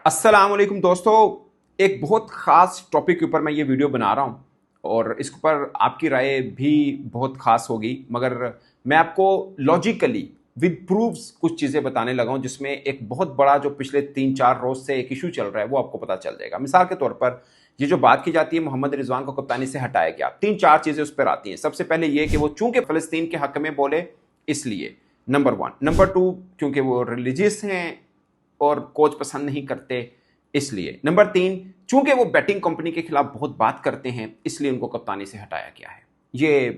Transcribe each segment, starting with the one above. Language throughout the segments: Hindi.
अस्सलाम वालेकुम दोस्तों। एक बहुत ख़ास टॉपिक के ऊपर मैं ये वीडियो बना रहा हूँ और इस पर आपकी राय भी बहुत ख़ास होगी, मगर मैं आपको लॉजिकली विद प्रूफ्स कुछ चीज़ें बताने लगा हूँ जिसमें एक बहुत बड़ा जो पिछले 3-4 रोज़ से एक इशू चल रहा है वो आपको पता चल जाएगा। मिसाल के तौर पर ये जो बात की जाती है मोहम्मद रिजवान को कप्तानी से हटाया गया, 3-4 चीज़ें उस पर आती हैं। सबसे पहले ये कि वो चूंकि फ़लस्तीन के हक़ में बोले इसलिए, नंबर 1। नंबर 2, क्योंकि वो रिलीजियस हैं और कोच पसंद नहीं करते इसलिए। नंबर 3, चूंकि वो बैटिंग कंपनी के खिलाफ बहुत बात करते हैं इसलिए उनको कप्तानी से हटाया गया है। ये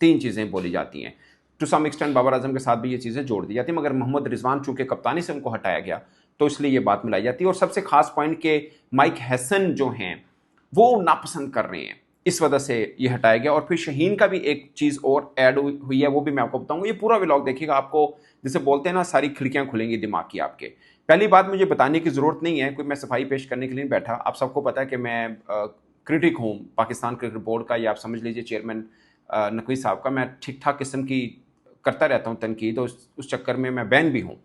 3 चीज़ें बोली जाती हैं। To some extent Babar Azam के साथ भी ये चीज़ें जोड़ दी जाती हैं, मगर मोहम्मद रिजवान चूंकि कप्तानी से उनको हटाया गया तो इसलिए ये बात मिलाई जाती है। और सबसे खास पॉइंट के माइक हैसन जो हैं वो नापसंद कर रहे हैं, इस वजह से ये हटाया गया। और फिर शहीन का भी एक चीज़ और ऐड हुई है, वो भी मैं आपको बताऊंगा। ये पूरा व्लॉग देखिएगा, आपको जैसे बोलते हैं ना सारी खिड़कियां खुलेंगी दिमाग की आपके। पहली बात, मुझे बताने की ज़रूरत नहीं है, कोई मैं सफाई पेश करने के लिए नहीं बैठा। आप सबको पता है कि मैं क्रिटिक हूँ पाकिस्तान क्रिकेट बोर्ड का, या आप समझ लीजिए चेयरमैन नकवी साहब का। मैं ठीक ठाक किस्म की करता रहता हूँ तनकीद, और उस चक्कर में मैं बैन भी हूँ।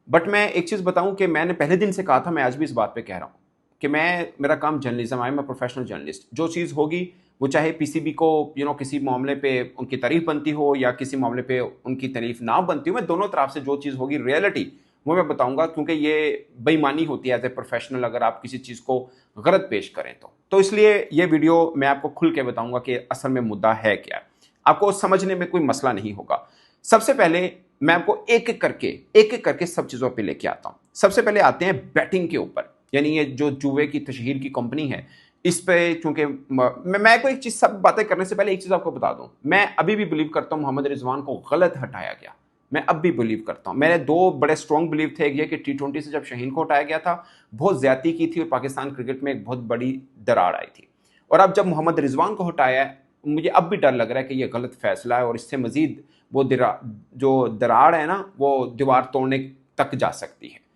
बट मैं एक चीज़ बताऊँ कि मैंने पहले दिन से कहा था, मैं आज भी इस बात पर कह रहा हूँ कि मेरा काम जर्नलिज्म है, मैं प्रोफेशनल जर्नलिस्ट। जो चीज़ होगी वो चाहे पीसीबी को किसी मामले पे उनकी तारीफ बनती हो या किसी मामले पे उनकी तारीफ ना बनती हो, मैं दोनों तरफ से जो चीज़ होगी रियलिटी वो मैं बताऊंगा, क्योंकि ये बेईमानी होती है एज ए प्रोफेशनल अगर आप किसी चीज़ को गलत पेश करें तो इसलिए ये वीडियो मैं आपको खुल के बताऊंगा कि असल में मुद्दा है क्या। आपको समझने में कोई मसला नहीं होगा। सबसे पहले मैं आपको एक एक करके सब चीज़ों पर लेके आता हूँ। सबसे पहले आते हैं बैटिंग के ऊपर, यानी ये जो जुए की तशहीर की कंपनी है इस पे। चूंकि मैं कोई एक चीज, सब बातें करने से पहले एक चीज आपको बता दूं, मैं अभी भी बिलीव करता हूं मोहम्मद रिजवान को गलत हटाया गया। मैं अब भी बिलीव करता हूं। मेरे दो बड़े स्ट्रॉन्ग बिलीव थे, एक ये कि T20 से जब शहीन को हटाया गया था बहुत ज्यादती की थी और पाकिस्तान क्रिकेट में एक बहुत बड़ी दरार आई थी, और अब जब मोहम्मद रिजवान को हटाया है मुझे अब भी डर लग रहा है कि यह गलत फैसला है और इससे मजीद वो जो दरार है ना वो दीवार तोड़ने तक जा सकती है।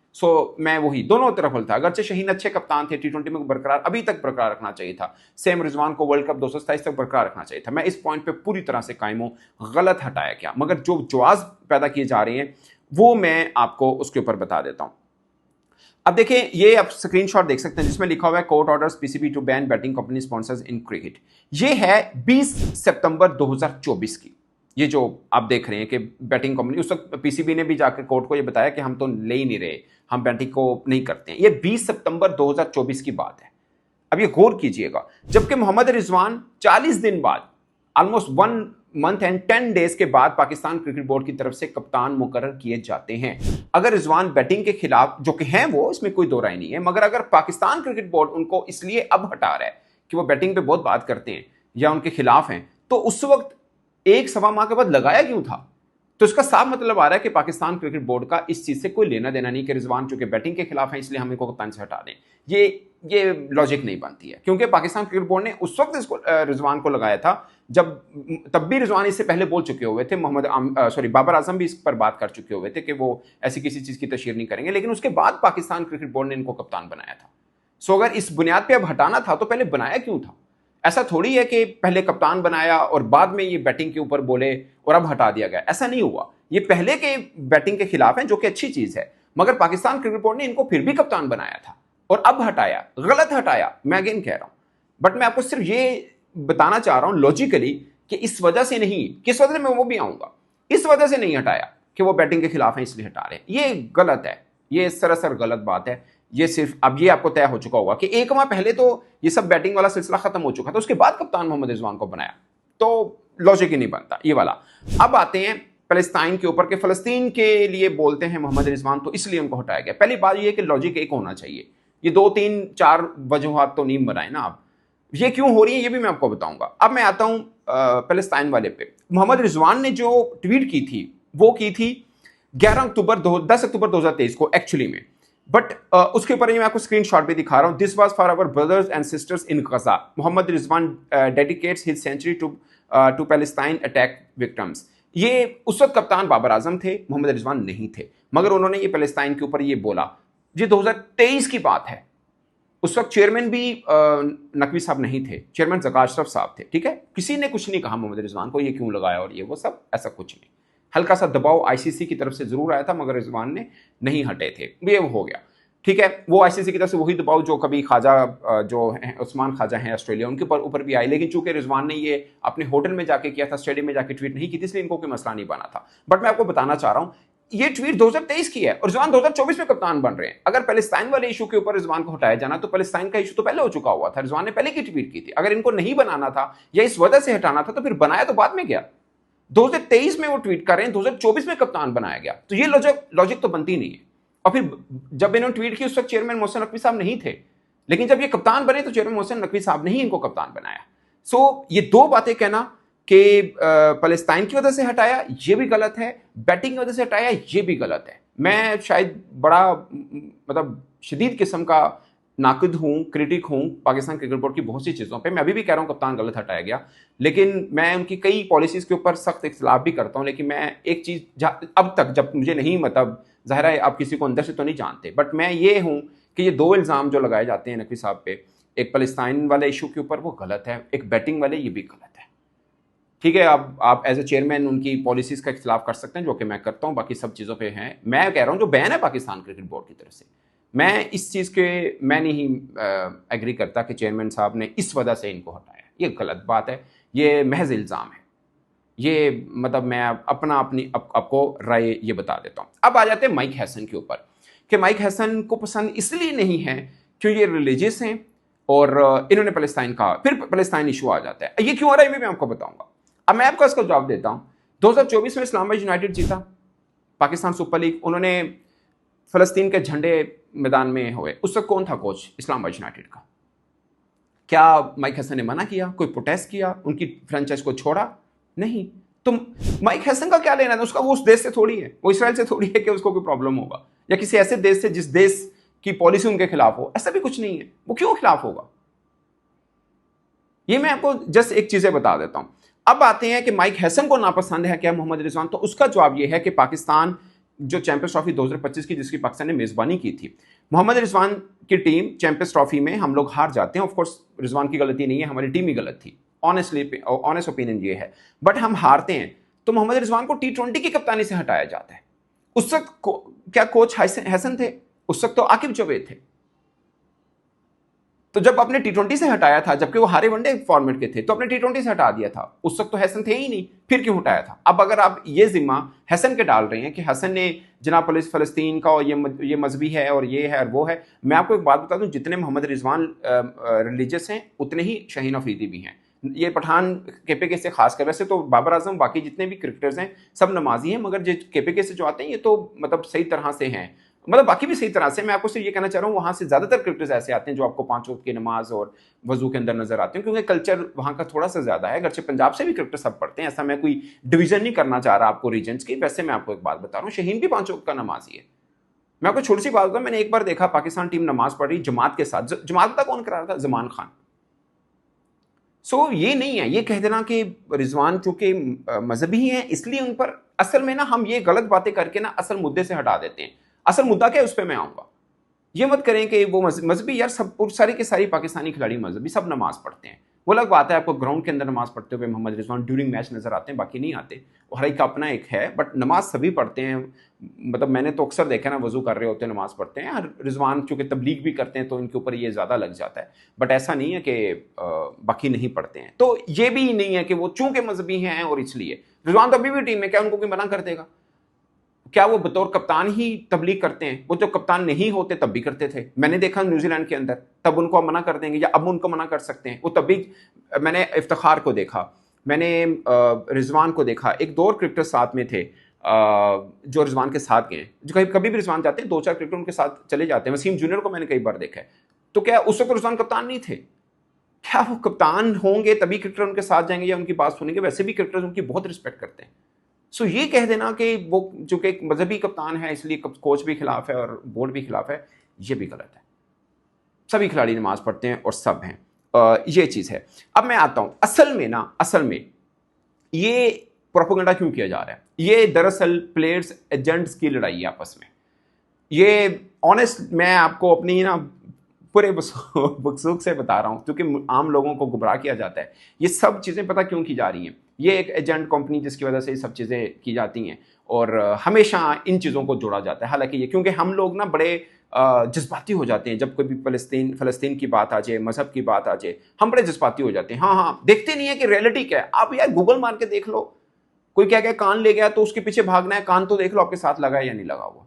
मैं वही दोनों तरफ था। अगरचे शहीन अच्छे कप्तान थे, T20 में बरकरार अभी तक बरकरार रखना चाहिए था। सेम रिजवान को वर्ल्ड कप 227 तक बरकरार रखना चाहिए था। मैं इस पॉइंट पे पूरी तरह से कायम हूं, गलत हटाया गया। मगर जो जवाब पैदा किए जा रहे हैं वो मैं आपको उसके ऊपर बता देता हूं। अब देखिए, ये आप स्क्रीनशॉट देख सकते हैं जिसमें लिखा हुआ है court orders PCB to ban betting company sponsors in cricket. ये है 20 सितंबर 2024 की। ये जो आप देख रहे हैं कि बैटिंग कंपनी, उस वक्त पीसीबी ने भी जाकर कोर्ट को ये बताया कि हम तो ले ही नहीं रहे, हम बैटिंग को नहीं करते हैं। ये 20 सितंबर 2024 की बात है। अब ये गौर कीजिएगा, जबकि मोहम्मद रिजवान 40 दिन बाद, ऑलमोस्ट 1 मंथ एंड 10 डेज के बाद पाकिस्तान क्रिकेट बोर्ड की तरफ से कप्तान मुकर्रर किए जाते हैं। अगर रिजवान बैटिंग के खिलाफ, जो कि हैं वो, इसमें कोई दो राय नहीं है, मगर अगर पाकिस्तान क्रिकेट बोर्ड उनको इसलिए अब हटा रहा है कि वो बैटिंग पे बहुत बात करते हैं या उनके खिलाफ हैं, तो उस वक्त 1-1.25 माह के बाद लगाया क्यों था? तो इसका साफ मतलब आ रहा है कि पाकिस्तान क्रिकेट बोर्ड का इस चीज से कोई लेना देना नहीं कि रिजवान चूंकि बैटिंग के खिलाफ है इसलिए हम इनको कप्तान से हटा दें। ये लॉजिक नहीं बनती है, क्योंकि पाकिस्तान क्रिकेट बोर्ड ने उस वक्त इसको रिजवान को लगाया था जब, तब भी रिजवान इससे पहले बोल चुके हुए थे, बाबर आजम भी इस पर बात कर चुके हुए थे कि वो ऐसी किसी चीज की तशहीर नहीं करेंगे, लेकिन उसके बाद पाकिस्तान क्रिकेट बोर्ड ने इनको कप्तान बनाया था। सो अगर इस बुनियाद पर अब हटाना था तो पहले बनाया क्यों था? ऐसा थोड़ी है कि पहले कप्तान बनाया और बाद में ये बैटिंग के ऊपर बोले और अब हटा दिया गया, ऐसा नहीं हुआ। ये पहले के बैटिंग के खिलाफ है, जो कि अच्छी चीज है, मगर पाकिस्तान क्रिकेट बोर्ड ने इनको फिर भी कप्तान बनाया था और अब हटाया, गलत हटाया। मैं अगेन कह रहा हूं, बट मैं आपको सिर्फ ये बताना चाह रहा हूं लॉजिकली कि इस वजह से नहीं, किस वजह से मैं वो भी आऊंगा, इस वजह से नहीं हटाया कि वो बैटिंग के खिलाफ है इसलिए हटा रहे हैं। ये गलत है, ये सरासर गलत बात है। ये सिर्फ अब ये आपको तय हो चुका होगा कि 1 माह पहले तो ये सब बैटिंग वाला सिलसिला खत्म हो चुका था, उसके बाद कप्तान मोहम्मद रिजवान को बनाया, तो लॉजिक ही नहीं बनता ये वाला। अब आते हैं फलस्तीन के ऊपर, के फलस्तीन के लिए बोलते हैं मोहम्मद रिजवान तो इसलिए उनको हटाया गया। पहली बात ये कि लॉजिक एक होना चाहिए, ये 2-3-4 वजूहात तो नहीं बनाए ना आप। ये क्यों हो रही है ये भी मैं आपको बताऊंगा। अब मैं आता हूं फलस्तीन वाले पे। मोहम्मद रिजवान ने जो ट्वीट की थी वो की थी 10 अक्टूबर 2023 को एक्चुअली में, बट उसके ऊपर मैं आपको स्क्रीनशॉट भी दिखा रहा हूं। This was for our brothers and sisters in Gaza. Mohammad Rizwan dedicates his century to Palestine attack victims. ये उस वक्त कप्तान बाबर आजम थे, मोहम्मद रिजवान नहीं थे, मगर उन्होंने ये पैलेस्टाइन के ऊपर ये बोला। ये 2023 की बात है। उस वक्त चेयरमैन भी नकवी साहब नहीं थे, चेयरमैन ज़का अशरफ साहब थे। ठीक है, किसी ने कुछ नहीं कहा मोहम्मद रिजवान को ये क्यों लगाया और ये वो सब, ऐसा कुछ नहीं। हल्का सा दबाव आईसीसी की तरफ से जरूर आया था, मगर रिजवान ने नहीं हटे थे, ये हो गया। ठीक है, वो आईसीसी की तरफ से वही दबाव जो कभी ख्वाजा जो है उस्मान ख्वाजा हैं ऑस्ट्रेलिया, उनके ऊपर भी आए, लेकिन चूंकि रिजवान ने ये अपने होटल में जाके किया था, स्टेडियम में जाके ट्वीट नहीं की थी, इसलिए इनको कोई मसला नहीं बना था। बट मैं आपको बताना चाह रहा हूं ये ट्वीट 2023 की है और रिजवान 2024 में कप्तान बन रहे हैं। अगर पैलेस्टाइन वाले इशू के ऊपर रिजवान को हटाया जाना तो पैलेस्टाइन का इशू तो पहले हो चुका हुआ था, रिजवान ने पहले की ट्वीट की थी। अगर इनको नहीं बनाना था या इस वजह से हटाना था तो फिर बनाया तो बाद में गया। 2023 में वो ट्वीट कर रहे हैं, 2024 में कप्तान बनाया गया, तो ये लॉजिक तो बनती नहीं है। और फिर जब इन्होंने ट्वीट की उस वक्त चेयरमैन मोहसिन नकवी साहब नहीं थे, लेकिन जब ये कप्तान बने तो चेयरमैन मोहसिन नकवी साहब ने ही इनको कप्तान बनाया। सो ये दो बातें कहना कि पैलेस्टाइन की वजह से हटाया ये भी गलत है, बैटिंग की वजह से हटाया ये भी गलत है। मैं शायद बड़ा मतलब शदीद किस्म का नाकिद हूं, क्रिटिक हूं पाकिस्तान क्रिकेट बोर्ड की बहुत सी चीज़ों पे। मैं अभी भी कह रहा हूं कप्तान गलत हटाया गया, लेकिन मैं उनकी कई पॉलिसीज़ के ऊपर सख्त इख्तिलाफ भी करता हूं। लेकिन मैं एक चीज़ अब तक जब मुझे नहीं, मतलब ज़ाहिर है आप किसी को अंदर से तो नहीं जानते, बट मैं ये हूं कि ये दो इल्ज़ाम जो लगाए जाते हैं नकवी साहब पे, एक पैलेस्टाइन वाले इशू के ऊपर वो गलत है, एक बैटिंग वाले ये भी गलत है। ठीक है, आप एज ए चेयरमैन उनकी पॉलिसीज़ का इख्तिलाफ कर सकते हैं, जो कि मैं करता हूं, बाकी सब चीज़ों पे हैं। मैं कह रहा हूं जो बैन है पाकिस्तान क्रिकेट बोर्ड की तरफ से, मैं इस चीज़ के मैं नहीं एग्री करता कि चेयरमैन साहब ने इस वजह से इनको हटाया। ये गलत बात है, ये महज इल्ज़ाम है। ये मतलब मैं अपनी आपको राय ये बता देता हूँ। अब आ जाते हैं माइक हैसन के ऊपर कि माइक हैसन को पसंद इसलिए नहीं है क्यों ये रिलीजियस हैं और इन्होंने पैलेस्टाइन कहा, फिर पैलेस्टाइन इशू आ जाता है। ये क्यों आ रहा है मैं आपको बताऊंगा। अब मैं आपको इसका जवाब देता हूँ। 2024 में इस्लामाबाद यूनाइटेड जीता पाकिस्तान सुपर लीग, उन्होंने फ़लस्तीन के झंडे मैदान में हुए। उस वक्त कौन था कोच इस्लामाबाद यूनाइटेड का? क्या माइक हैसन ने मना किया, कोई प्रोटेस्ट किया, उनकी फ्रेंचाइज को छोड़ा? नहीं। तो माइक हैसन का क्या लेना है? उसका वो उस देश से थोड़ी है, वो इसराइल से थोड़ी है कि उसको कोई प्रॉब्लम होगा, या किसी ऐसे देश से जिस देश की पॉलिसी उनके खिलाफ हो। ऐसा भी कुछ नहीं है, वो क्यों खिलाफ होगा? ये मैं आपको जस्ट एक चीजें बता देता हूं। अब आते हैं कि माइक हैसन को नापसंद है क्या मोहम्मद रिजवान, तो उसका जवाब यह है कि पाकिस्तान जो चैंपियंस ट्रॉफी 2025 की जिसकी पाकिस्तान ने मेजबानी की थी, मोहम्मद रिजवान की टीम चैंपियंस ट्रॉफी में हम लोग हार जाते हैं। ऑफ कोर्स रिजवान की गलती नहीं है, हमारी टीम ही गलत थी, ऑनेस्ट ओपिनियन ये है, बट हम हारते हैं तो मोहम्मद रिजवान को T20 की कप्तानी से हटाया जाता है। उस वक्त क्या कोच हैसन थे? उस वक्त तो आकिब जावेद थे। तो जब अपने T20 से हटाया था, जबकि वो हारे वनडे फॉर्मेट के थे, तो अपने T20 से हटा दिया था। उस वक्त तो हैसन थे ही नहीं, फिर क्यों हटाया था? अब अगर आप ये जिम्मा हैसन के डाल रहे हैं कि हैसन ने जनाब फ़लस्तीन का और ये मजहबी है और ये है और वो है, मैं आपको एक बात बता दूं, जितने मोहम्मद रिजवान रिलीजियस हैं उतने ही शाहीन अफरीदी भी हैं। ये पठान KPK से खास कर, वैसे तो बाबर आजम बाकी जितने भी क्रिकेटर्स हैं सब नमाजी हैं, मगर जो KPK से जो आते हैं ये तो मतलब सही तरह से हैं, मतलब बाकी भी सही तरह से। मैं आपको सिर्फ ये कहना चाह रहा हूँ, वहाँ से ज़्यादातर क्रिकेटर्स ऐसे आते हैं जो आपको 5 वक्त की नमाज और वजू के अंदर नजर आते हैं, क्योंकि कल्चर वहाँ का थोड़ा सा ज़्यादा है। अगरचे पंजाब से भी क्रिकेटर सब पढ़ते हैं, ऐसा मैं कोई डिवीजन नहीं करना चाह रहा आपको रीजन्स की। वैसे मैं आपको एक बात बता रहा हूँ, शहीन भी 5 वक्त का नमाजी है। मैं आपको छोटी सी बात बताऊँ, मैंने एक बार देखा पाकिस्तान टीम नमाज पढ़ रही जमात के साथ। जमात का कौन करा रहा था? जमान खान। सो ये नहीं है, ये कह देना कि रिजवान चूंकि मजहबी हैं इसलिए उन पर, असल में ना हम ये गलत बातें करके ना असल मुद्दे से हटा देते हैं। असल मुद्दा क्या है उस पर मैं आऊंगा। ये मत करें कि वो मजहबी, यार सब सारी के सारी पाकिस्तानी खिलाड़ी मजहबी, सब नमाज पढ़ते हैं। वो अलग बात है आपको ग्राउंड के अंदर नमाज पढ़ते हुए मोहम्मद रिजवान ड्यूरिंग मैच नजर आते हैं, बाकी नहीं आते। हर एक का अपना एक है, बट नमाज सभी पढ़ते हैं। मतलब मैंने तो अक्सर देखा ना, वजू कर रहे होते हैं नमाज पढ़ते हैं। रिजवान चूंकि तबलीग भी करते हैं तो इनके ऊपर ये ज़्यादा लग जाता है, बट ऐसा नहीं है कि बाकी नहीं पढ़ते हैं। तो ये भी नहीं है कि वो चूंकि मजहबी हैं और इसलिए। रिजवान तो अभी भी टीम में, क्या उनको कोई मना कर देगा? क्या वो बतौर कप्तान ही तबलीग करते हैं? वो जो कप्तान नहीं होते तब भी करते थे, मैंने देखा न्यूजीलैंड के अंदर। तब उनको मना कर देंगे या अब उनको मना कर सकते हैं? वो तब भी, मैंने इफ्तिखार को देखा, मैंने रिजवान को देखा, एक दो और क्रिकेटर साथ में थे जो रिजवान के साथ गए, जो कभी भी रिजवान जाते हैं 2-4 क्रिकेटर उनके साथ चले जाते हैं। वसीम जूनियर को मैंने कई बार देखा है। तो क्या उस वक्त रिजवान कप्तान नहीं थे? क्या वो कप्तान होंगे तभी क्रिकेटर उनके साथ जाएंगे या उनकी बात सुनेंगे? वैसे भी क्रिकेटर उनकी बहुत रिस्पेक्ट करते हैं। सो ये कह देना कि वो चूंकि एक मजहबी कप्तान है इसलिए कोच भी खिलाफ है और बोर्ड भी खिलाफ है, ये भी गलत है। सभी खिलाड़ी नमाज पढ़ते हैं और सब हैं। ये चीज़ है। अब मैं आता हूँ असल में ये प्रोपेगेंडा क्यों किया जा रहा है? ये दरअसल प्लेयर्स एजेंट्स की लड़ाई है आपस में। ये ऑनेस्ट मैं आपको अपनी ना पूरे बकसूक से बता रहा हूँ, क्योंकि आम लोगों को गुमराह किया जाता है। ये सब चीज़ें पता क्यों की जा रही हैं? ये एक एजेंट कंपनी जिसकी वजह से ये सब चीज़ें की जाती हैं और हमेशा इन चीज़ों को जोड़ा जाता है। हालांकि ये क्योंकि हम लोग ना बड़े जज्बाती हो जाते हैं जब कोई भी फलस्तीन की बात आ जाए, मजहब की बात आ जाए, हम बड़े जज्बाती हो जाते हैं। हाँ हाँ, देखते नहीं है कि रियलिटी क्या है। आप यार गूगल मार के देख लो, कोई क्या क्या कान ले गया तो उसके पीछे भागना है, कान तो देख लो आपके साथ लगा है या नहीं लगा हुआ।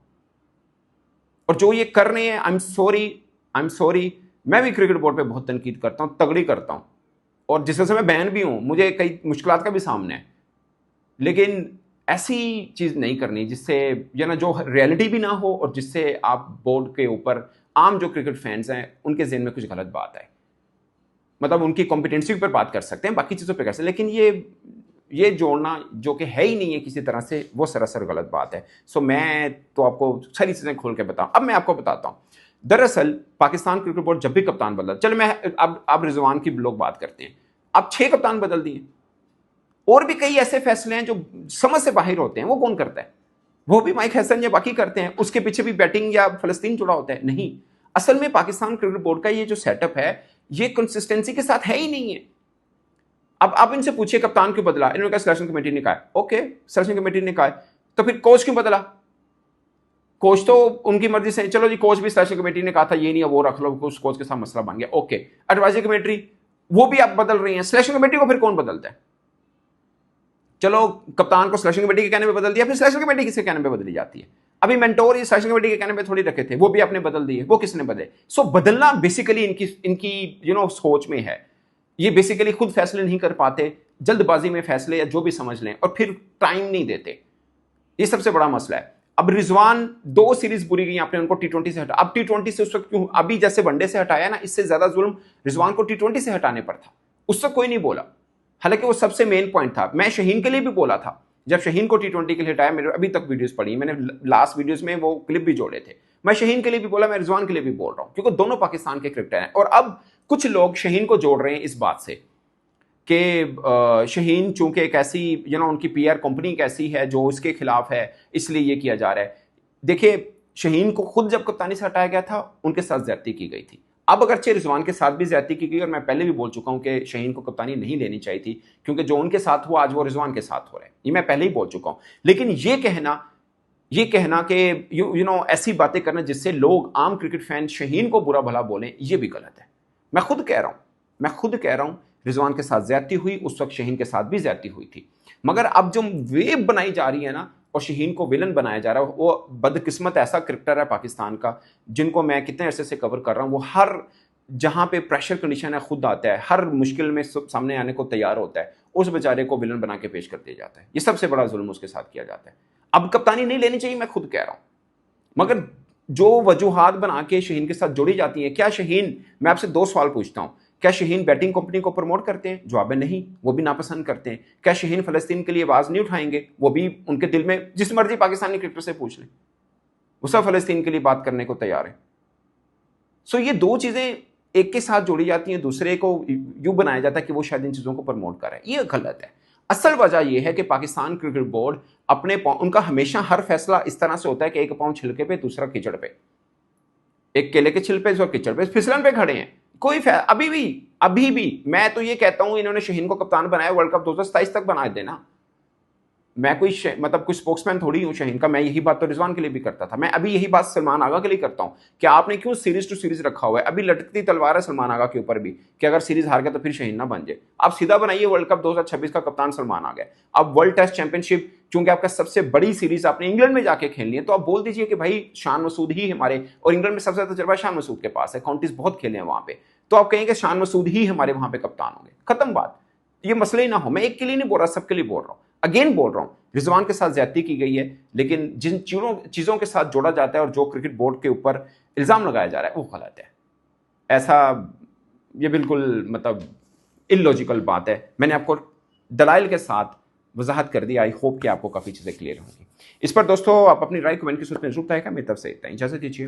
और जो ये कर रहे हैं, आई एम सॉरी, मैं भी क्रिकेट बोर्ड पे बहुत तनकीद करता हूं, तगड़ी करता हूं, और जिस वजह से मैं बैन भी हूं, मुझे कई मुश्किलात का भी सामना है, लेकिन ऐसी चीज नहीं करनी जिससे ना जो रियलिटी भी ना हो और जिससे आप बोर्ड के ऊपर आम जो क्रिकेट फैंस हैं उनके ज़हन में कुछ गलत बात है। मतलब उनकी कॉम्पिटेंसी पर बात कर सकते हैं, बाकी चीज़ों पर कर सकते हैं, लेकिन ये जोड़ना जो कि है ही नहीं है किसी तरह से, वो सरासर गलत बात है। सो मैं तो आपको सारी चीज़ें खोल के बताऊं। अब मैं आपको बताता हूं, दरअसल पाकिस्तान क्रिकेट बोर्ड जब भी कप्तान बदला, चलो मैं अब रिजवान की लोग बात करते हैं, अब 6 कप्तान बदल दिए, और भी कई ऐसे फैसले हैं जो समझ से बाहर होते हैं, वो कौन करता है? वो भी माइक हैसन या बाकी करते हैं, उसके पीछे भी बैटिंग या फलस्तीन जुड़ा होता है? नहीं, असल में पाकिस्तान क्रिकेट बोर्ड का ये जो सेटअप है, ये कंसिस्टेंसी के साथ है ही नहीं है। अब आप इनसे पूछिए कप्तान क्यों बदला, इन्होंने कहा सिलेक्शन कमेटी ने कहा। ओके, सिलेक्शन कमेटी ने कहा, तो फिर कोच क्यों बदला? कोच तो उनकी मर्जी से, चलो जी कोच भी सिलेक्शन कमेटी ने कहा था ये नहीं है वो रख लो, उस कोच के साथ मसला बन गया। ओके, एडवाइजरी कमेटी वो भी आप बदल रही हैं, सिलेक्शन कमेटी को फिर कौन बदलता है? चलो कप्तान को सिलेक्शन कमेटी के कहने पे बदल दिया, फिर सिलेक्शन कमेटी किसके कहने पे बदली जाती है? अभी मेंटोर सिलेक्शन कमेटी के कहने पे थोड़ी रखे थे, वो भी आपने बदल दिए, वो किसने बदले? सो बदलना बेसिकली इनकी सोच में है। ये बेसिकली खुद फैसले नहीं कर पाते, जल्दबाजी में फैसले या जो भी समझ लें, और फिर टाइम नहीं देते। ये सबसे बड़ा मसला है। अब रिजवान 2 सीरीज बुरी गई, आपने उनको T20 से हटा, अब T20 से उस वक्त क्यों, अभी जैसे वनडे से हटाया ना, इससे ज्यादा जुल्म रिजवान को T20 से हटाने पर था, उस वक्त कोई नहीं बोला, हालांकि वो सबसे मेन पॉइंट था। मैं शहीन के लिए भी बोला था, जब शहीन को T20 के लिए हटाया, मेरे अभी तक वीडियोस पड़ी, मैंने लास्ट वीडियोस में वो क्लिप भी जोड़े थे, मैं शहीन के लिए भी बोला, मैं रिजवान के लिए भी बोल रहा हूं, क्योंकि दोनों पाकिस्तान के क्रिकेटर हैं। और अब कुछ लोग शहीन को जोड़ रहे हैं इस बात से कि शहीन चूंकि एक ऐसी उनकी PR कंपनी कैसी है जो उसके खिलाफ है, इसलिए ये किया जा रहा है। देखिए, शहीन को खुद जब कप्तानी से हटाया गया था, उनके साथ ज्यादती की गई थी। अब अगरचे रिजवान के साथ भी ज्यादती की गई, और मैं पहले भी बोल चुका हूं कि शहीन को कप्तानी नहीं लेनी चाहिए थी, क्योंकि जो उनके साथ हुआ आज वो रिजवान के साथ हो रहा है, ये मैं पहले ही बोल चुका हूं। लेकिन ये कहना कि ऐसी बातें करना जिससे लोग आम क्रिकेट फैन शहीन को बुरा भला बोलें, ये भी गलत है। मैं खुद कह रहा हूं रिजवान के साथ ज्यादती हुई, उस वक्त शहीन के साथ भी ज्यादती हुई थी, मगर अब जो वेव बनाई जा रही है ना, और शहीन को विलन बनाया जा रहा है, वो बदकिस्मत ऐसा क्रिकेटर है पाकिस्तान का, जिनको मैं कितने अरसे से कवर कर रहा हूं, वो हर जहां पे प्रेशर कंडीशन है खुद आता है, हर मुश्किल में सामने आने को तैयार होता है, उस बेचारे को विलन बना के पेश कर दिया जाता है। ये सबसे बड़ा जुल्म उसके साथ किया जाता है। अब कप्तानी नहीं लेनी चाहिए, मैं खुद कह रहा हूं, मगर जो वजूहात बना के शहीन के साथ जोड़ी जाती है, क्या शहीन, मैं आपसे 2 सवाल पूछता हूं, क्या शहीन बैटिंग कंपनी को प्रमोट करते हैं? जवाब है नहीं, वो भी नापसंद करते हैं। क्या शहीन फलस्तीन के लिए आवाज नहीं उठाएंगे? वो भी उनके दिल में, जिस मर्जी पाकिस्तानी क्रिकेटर से पूछ लें, वो सब फलस्तीन के लिए बात करने को तैयार है। सो ये 2 चीजें एक के साथ जोड़ी जाती हैं, दूसरे को यूं बनाया जाता है कि वो शायद इन चीजों को प्रमोट कर रहे हैं, ये गलत है। असल वजह यह है कि पाकिस्तान क्रिकेट बोर्ड उनका हमेशा हर फैसला इस तरह से होता है कि एक पांव छिलके पे, दूसरा कीचड़ पे, एक केले के छिलपे जो कीचड़ पे, फिसलन पे खड़े हैं। कोई अभी भी मैं तो ये कहता हूं, इन्होंने शहीन को कप्तान बनाया, वर्ल्ड कप 2027 तक बना देना। मैं कोई स्पोक्समैन थोड़ी हूं शहीन का, मैं यही बात तो रिजवान के लिए भी करता था, मैं अभी यही बात सलमान आगा के लिए करता हूं कि आपने क्यों सीरीज टू सीरीज रखा हुआ है? अभी लटकती तलवार है सलमान आगा के ऊपर भी कि अगर सीरीज हार गया तो फिर शहीन ना बन जाए। आप सीधा बनाइए वर्ल्ड कप 2026 का कप्तान सलमान आ गया। अब वर्ल्ड टेस्ट चैंपियनशिप चूंकि आपका सबसे बड़ी सीरीज आपने इंग्लैंड में जाके खेलनी है, तो आप बोल दीजिए कि भाई शान मसूद ही हमारे, और इंग्लैंड में सबसे ज्यादा तजर्बा शान मसूद के पास है, काउंटीज बहुत खेले हैं वहां पे, तो आप कहेंगे शान मसूद ही हमारे वहां पे कप्तान होंगे, खत्म बात। ये मसले ही ना हो। मैं एक के लिए नहीं बोल रहा, सबके लिए बोल रहा हूं, अगेन बोल रहा हूं, रिजवान के साथ ज्यादती की गई है, लेकिन जिन चीजों के साथ जोड़ा जाता है और जो क्रिकेट बोर्ड के ऊपर इल्जाम लगाया जा रहा है वो गलत है। ऐसा ये बिल्कुल इलॉजिकल बात है। मैंने आपको दलाइल के साथ वजाहत कर दी। आई होप कि आपको काफी चीजें क्लियर होंगी। इस पर दोस्तों आप अपनी राय कमेंट की सूरत में जरूर बताएगा। मेरी तरफ से इतना, इजाजत दीजिए।